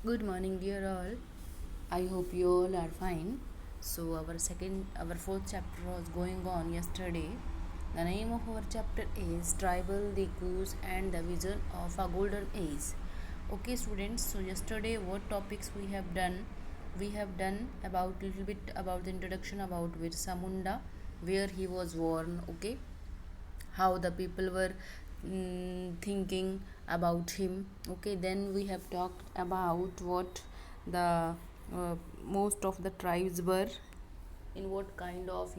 Good morning, dear all. I hope you all are fine. So our fourth chapter was going on yesterday. The name of our chapter is Tribal, the Goose, and the Vision of a Golden Age. Okay, students. So yesterday, what topics we have done? We have done about little bit about the introduction about Birsa Munda, where he was born. Okay, how the people were thinking about him. Okay, then we have talked about what the most of the tribes were, in what kind of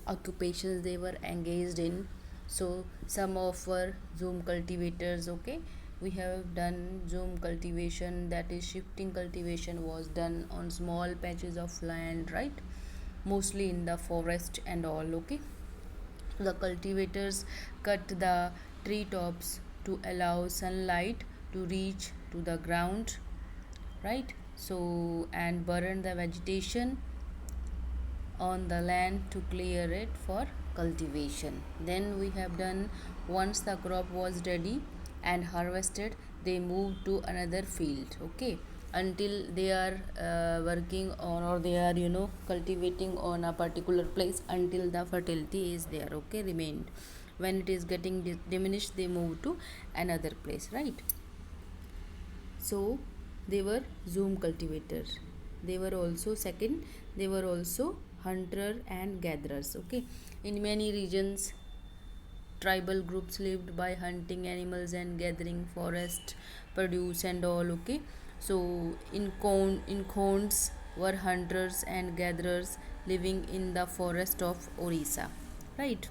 occupations they were engaged in. So some of were zoom cultivators. Okay, we have done zoom cultivation, that is shifting cultivation was done on small patches of land, right, mostly in the forest and all. Okay, the cultivators cut the tree tops to allow sunlight to reach to the ground, right? So, and burn the vegetation on the land to clear it for cultivation. Then we have done, once the crop was ready and harvested, they moved to another field. Okay, until they are working on, or they are cultivating on a particular place until the fertility is there. Okay, remained. When it is getting diminished, they move to another place, right? So they were zoom cultivators. They were also second, they were also hunter and gatherers. Okay, in many regions tribal groups lived by hunting animals and gathering forest produce and all. Okay, so in khonds were hunters and gatherers living in the forest of Orissa, right?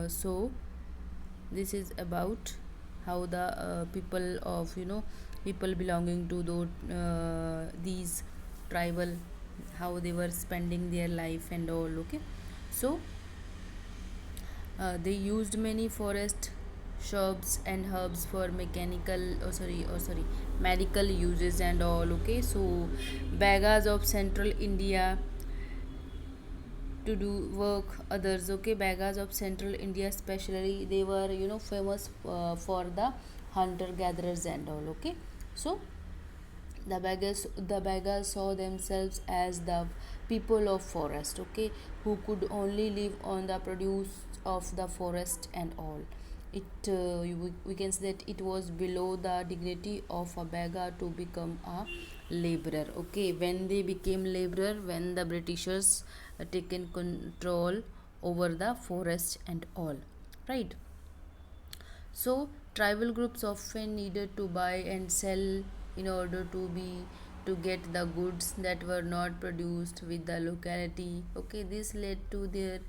So this is about how the people of people belonging to these tribal, how they were spending their life and all. Okay, so they used many forest shrubs and herbs for medical uses and all. Okay, so Bagas of central India to do work others. Okay, Bagas of central India especially, they were famous for the hunter gatherers and all. Okay, so the beggars saw themselves as the people of forest. Okay, who could only live on the produce of the forest and all. We can say that it was below the dignity of a beggar to become a laborer. Okay, when they became laborer, when the Britishers taken control over the forest and all, right? So tribal groups often needed to buy and sell in order to get the goods that were not produced with the locality. Okay, this led to their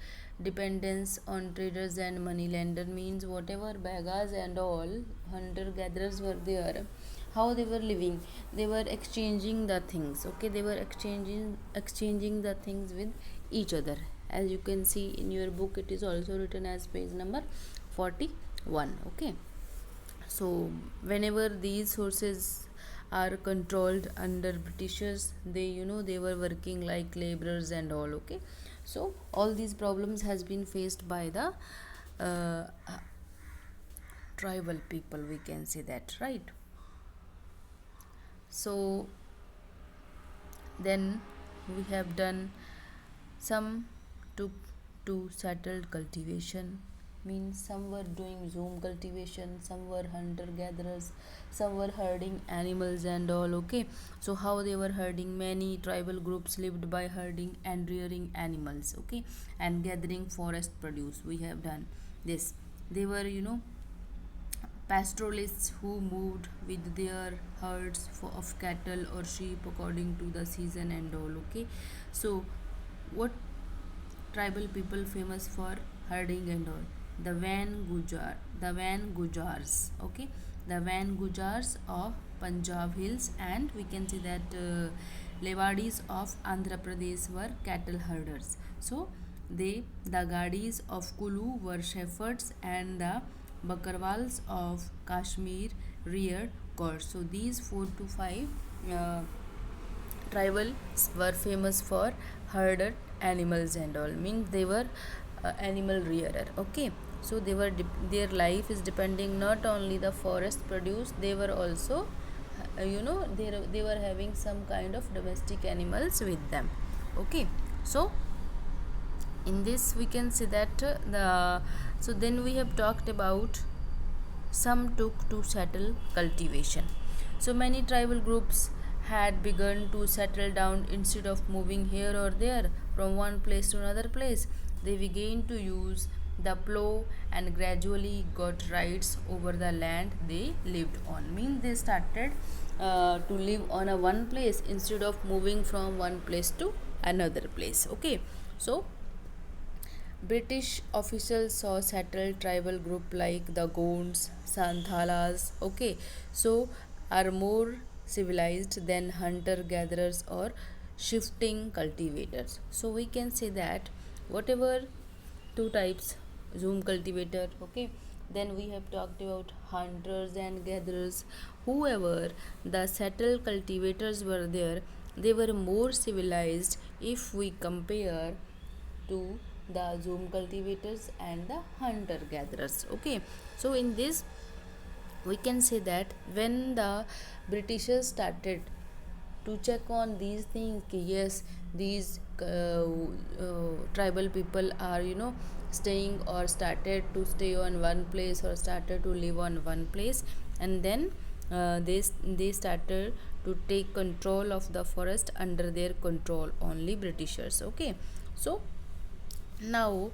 dependence on traders and moneylender. Means whatever Bagas and all hunter gatherers were there, how they were living, they were exchanging the things. Okay, they were exchanging the things with each other. As you can see in your book, it is also written as page number 41. Okay, so whenever these sources are controlled under Britishers, they were working like laborers and all. Okay, so all these problems has been faced by the uh, tribal people, we can say that, right? So then we have done some took to settled cultivation. Means some were doing zoom cultivation, some were hunter gatherers, some were herding animals and all. Okay, so how they were herding, many tribal groups lived by herding and rearing animals. Okay, and gathering forest produce. We have done this. They were pastoralists who moved with their herds of cattle or sheep according to the season and all. Okay, so what tribal people famous for herding and all? The Van Gujars. Okay, the Van Gujars of Punjab Hills, and we can see that Lewadis of Andhra Pradesh were cattle herders. So the Gadis of Kulu were shepherds, and the Bakarwals of Kashmir reared goats. So these 4 to 5 uh, tribals were famous for herded animals and all. Means they were animal rearer. Okay, So their life is depending not only the forest produce, they were also they were having some kind of domestic animals with them. Okay, so in this we can see that the so then we have talked about some took to settle cultivation. So many tribal groups had begun to settle down instead of moving here or there from one place to another place. They began to use the plow and gradually got rights over the land they lived on. Means they started to live on a one place instead of moving from one place to another place. Okay, so British officials saw settled tribal group like the Gonds, Santhalas, okay, so are more civilized than hunter gatherers or shifting cultivators. So we can say that whatever two types zoom cultivator, okay, then we have talked about hunters and gatherers. Whoever the settled cultivators were there, they were more civilized if we compare to the zoom cultivators and the hunter gatherers. Okay, so in this we can say that when the Britishers started to check on these things, yes, these tribal people are staying or started to stay on one place or started to live on one place, and then they started to take control of the forest under their control, only Britishers. Okay, so now,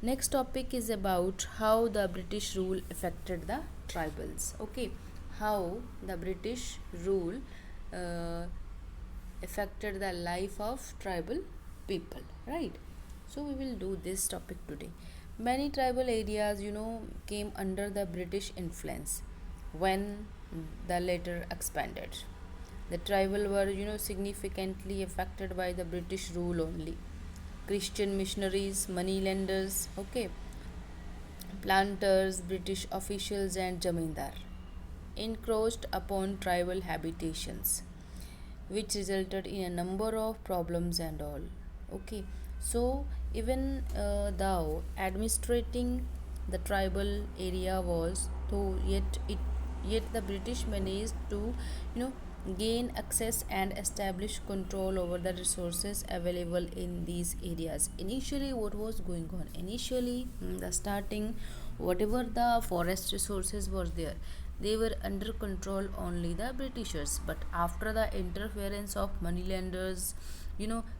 next topic is about how the British rule affected the tribals. Okay, how the British rule uh, affected the life of tribal people, right? So, we will do this topic today. Many tribal areas, came under the British influence when the later expanded. The tribal were, significantly affected by the British rule only. Christian missionaries, moneylenders, okay, planters, British officials, and Jamindar encroached upon tribal habitations, which resulted in a number of problems and all. Okay, so even though administrating the tribal area was, though yet the British managed to you know gain access and establish control over the resources available in these areas. Initially, what was going on? Initially, in the starting, whatever the forest resources was there, they were under control only the Britishers. But after the interference of moneylenders,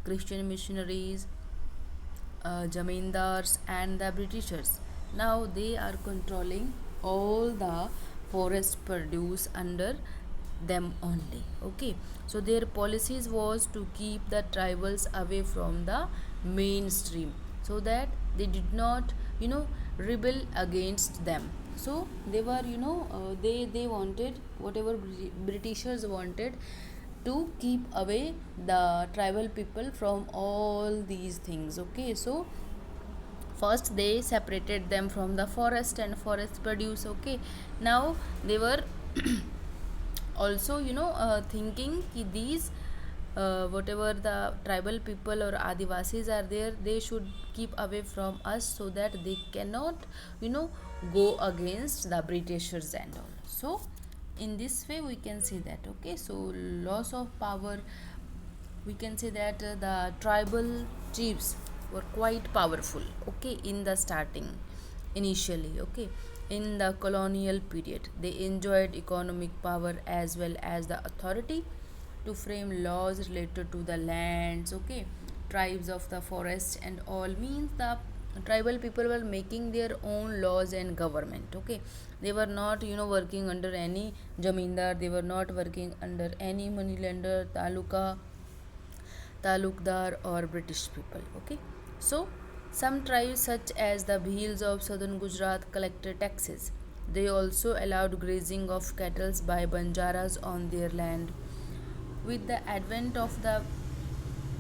Christian missionaries, Jamindars, and the Britishers, now they are controlling all the forest produce under them only. Okay, so their policies was to keep the tribals away from the mainstream so that they did not rebel against them. So they were they wanted whatever Britishers wanted to keep away the tribal people from all these things. Okay, so first they separated them from the forest and forest produce. Okay, now they were also thinking ki these whatever the tribal people or adivasis are there, they should keep away from us so that they cannot you know go against the Britishers and all. So in this way we can say that. Okay, so loss of power, we can say that the tribal chiefs were quite powerful, okay, in the starting, initially. Okay, in the colonial period they enjoyed economic power as well as the authority to frame laws related to the lands. Okay, tribes of the forest and all, means the tribal people were making their own laws and government. Okay, they were not working under any jamindar, they were not working under any moneylender, talukdar or British people. Okay, so some tribes such as the Bhils of southern Gujarat collected taxes. They also allowed grazing of cattle by Banjaras on their land. With the advent of the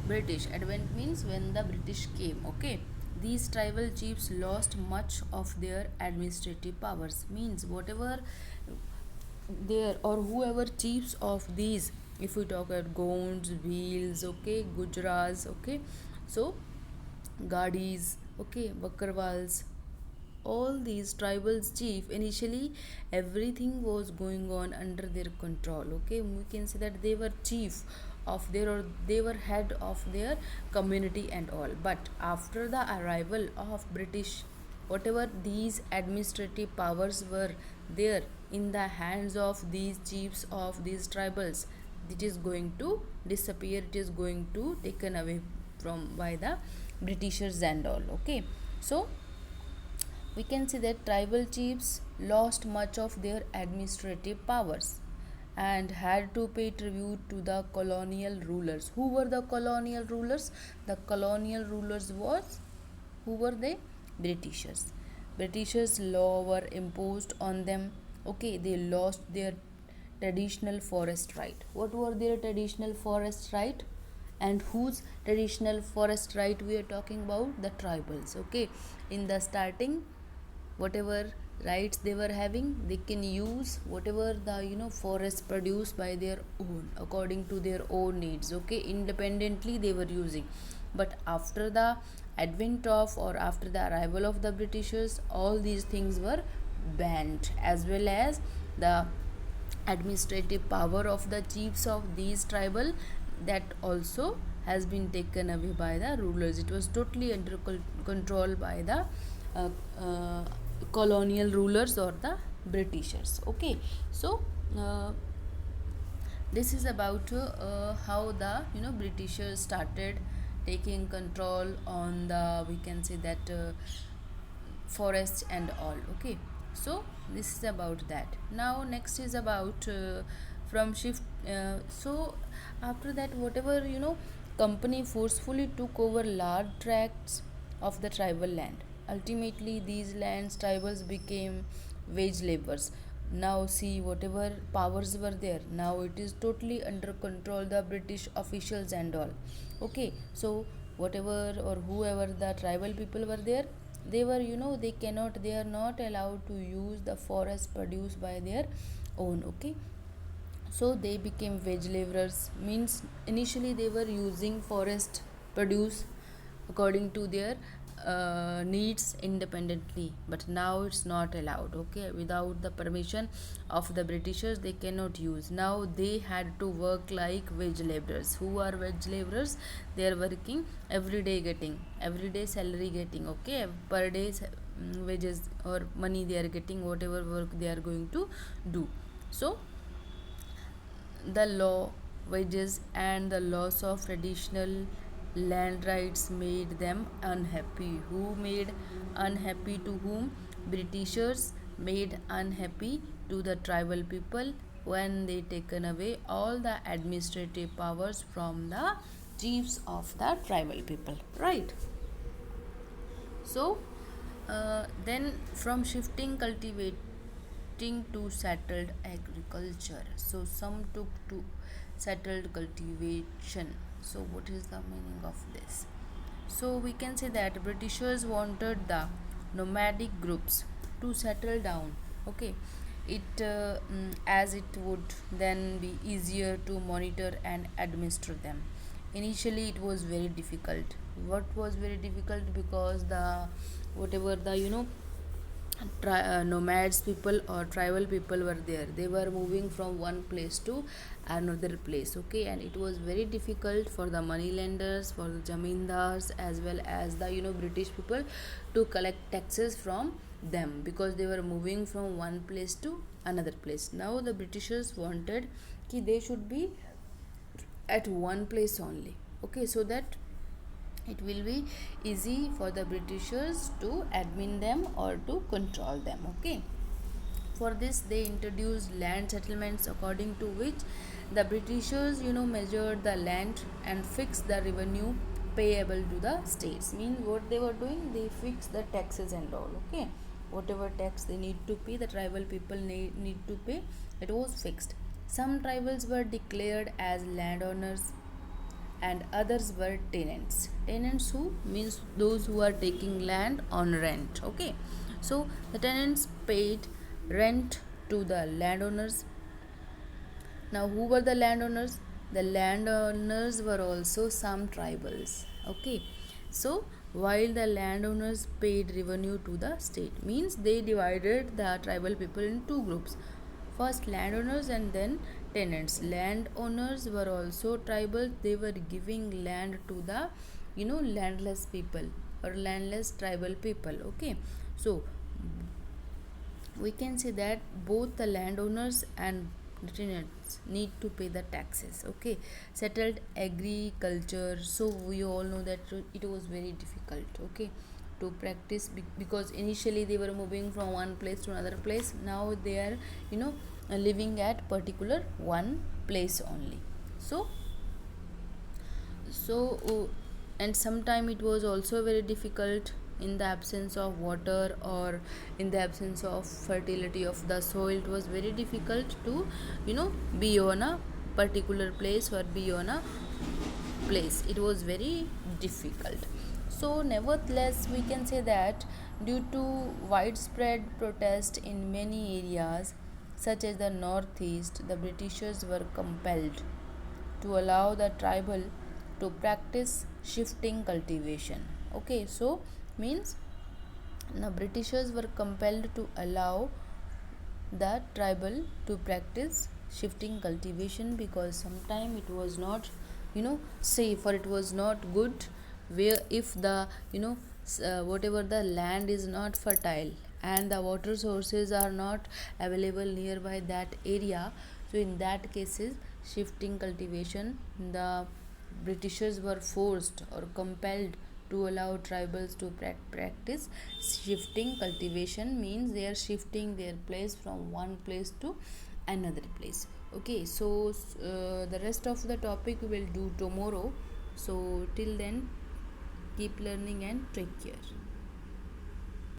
British, advent means when the British came, okay, these tribal chiefs lost much of their administrative powers. Means whatever there or whoever chiefs of these, if we talk about Gonds, Bhils, okay, Gujras, okay, so Gadis, okay, Bakarwals, all these tribal chief, initially everything was going on under their control. Okay, we can say that they were chief of their, or they were head of their community and all. But after the arrival of British, whatever these administrative powers were there in the hands of these chiefs of these tribals, it is going to disappear, it is going to taken away from by the Britishers and all. Okay, so we can see that tribal chiefs lost much of their administrative powers and had to pay tribute to the colonial rulers. Who were the colonial rulers? The colonial rulers was, who were they? Britishers. Britishers law were imposed on them. Okay, they lost their traditional forest right. What were their traditional forest right? And whose traditional forest right we are talking about? The tribals. Okay, in the starting, whatever rights they were having, they can use whatever the forest produced by their own, according to their own needs. Okay, independently they were using. But after the advent of, or after the arrival of the Britishers, all these things were banned, as well as the administrative power of the chiefs of these tribal, that also has been taken away by the rulers. It was totally under control by the uh, uh, colonial rulers or the Britishers. Okay, so this is about how the Britishers started taking control on the, we can say that, forests and all. Okay, so this is about that. Now next is about from shift. So after that, whatever company forcefully took over large tracts of the tribal land. Ultimately, these lands tribals became wage laborers. Now see, whatever powers were there, now it is totally under control the British officials and all. Okay, so whatever or whoever the tribal people were there, they were, they cannot, they are not allowed to use the forest produced by their own. Okay, so they became wage laborers, means initially they were using forest produce according to their needs independently, but now it's not allowed. Okay, without the permission of the Britishers they cannot use. Now they had to work like wage laborers. Who are wage laborers? They are working every day, getting everyday salary, getting, okay, per day wages or money they are getting, whatever work they are going to do. So the law, wages, and the loss of traditional land rights made them unhappy. Who made unhappy to whom? Britishers made unhappy to the tribal people when they taken away all the administrative powers from the chiefs of the tribal people. Right. So then from shifting cultivating to settled agriculture. So some took to settled cultivation. So what is the meaning of this? So we can say that Britishers wanted the nomadic groups to settle down. Okay, it as it would then be easier to monitor and administer them. Initially, it was very difficult. What was very difficult? Because the whatever the nomads people or tribal people were there, they were moving from one place to another place. Okay, and it was very difficult for the money lenders, for the zamindars, as well as the British people to collect taxes from them, because they were moving from one place to another place. Now the Britishers wanted ki they should be at one place only. Okay, so that it will be easy for the Britishers to admin them or to control them. Okay, for this they introduced land settlements, according to which the Britishers measured the land and fixed the revenue payable to the states. Mean what they were doing, they fixed the taxes and all. Okay, whatever tax they need to pay, the tribal people need to pay, it was fixed. Some tribals were declared as landowners and others were tenants. Tenants who means those who are taking land on rent. Okay, so the tenants paid rent to the landowners. Now who were the landowners? The landowners were also some tribals. Okay, so while the landowners paid revenue to the state. Means they divided the tribal people in two groups, first landowners and then tenants. Landowners were also tribal, they were giving land to the landless people or landless tribal people. Okay, so we can say that both the landowners and the tenants need to pay the taxes. Okay, settled agriculture, so we all know that it was very difficult, okay, to practice because initially they were moving from one place to another place. Now they are living at particular one place only. So so uh, and sometime it was also very difficult in the absence of water or in the absence of fertility of the soil. It was very difficult to be on a particular place or be on a place. It was very difficult. So nevertheless we can say that due to widespread protest in many areas such as the northeast, the Britishers were compelled to allow the tribal to practice shifting cultivation. Okay, so means the Britishers were compelled to allow the tribal to practice shifting cultivation because sometime it was not safe, or it was not good, where if the whatever the land is not fertile and the water sources are not available nearby that area. So in that cases, shifting cultivation, the Britishers were forced or compelled to allow tribals to practice shifting cultivation. Means they are shifting their place from one place to another place. Okay, so the rest of the topic we will do tomorrow. So till then, keep learning and take care.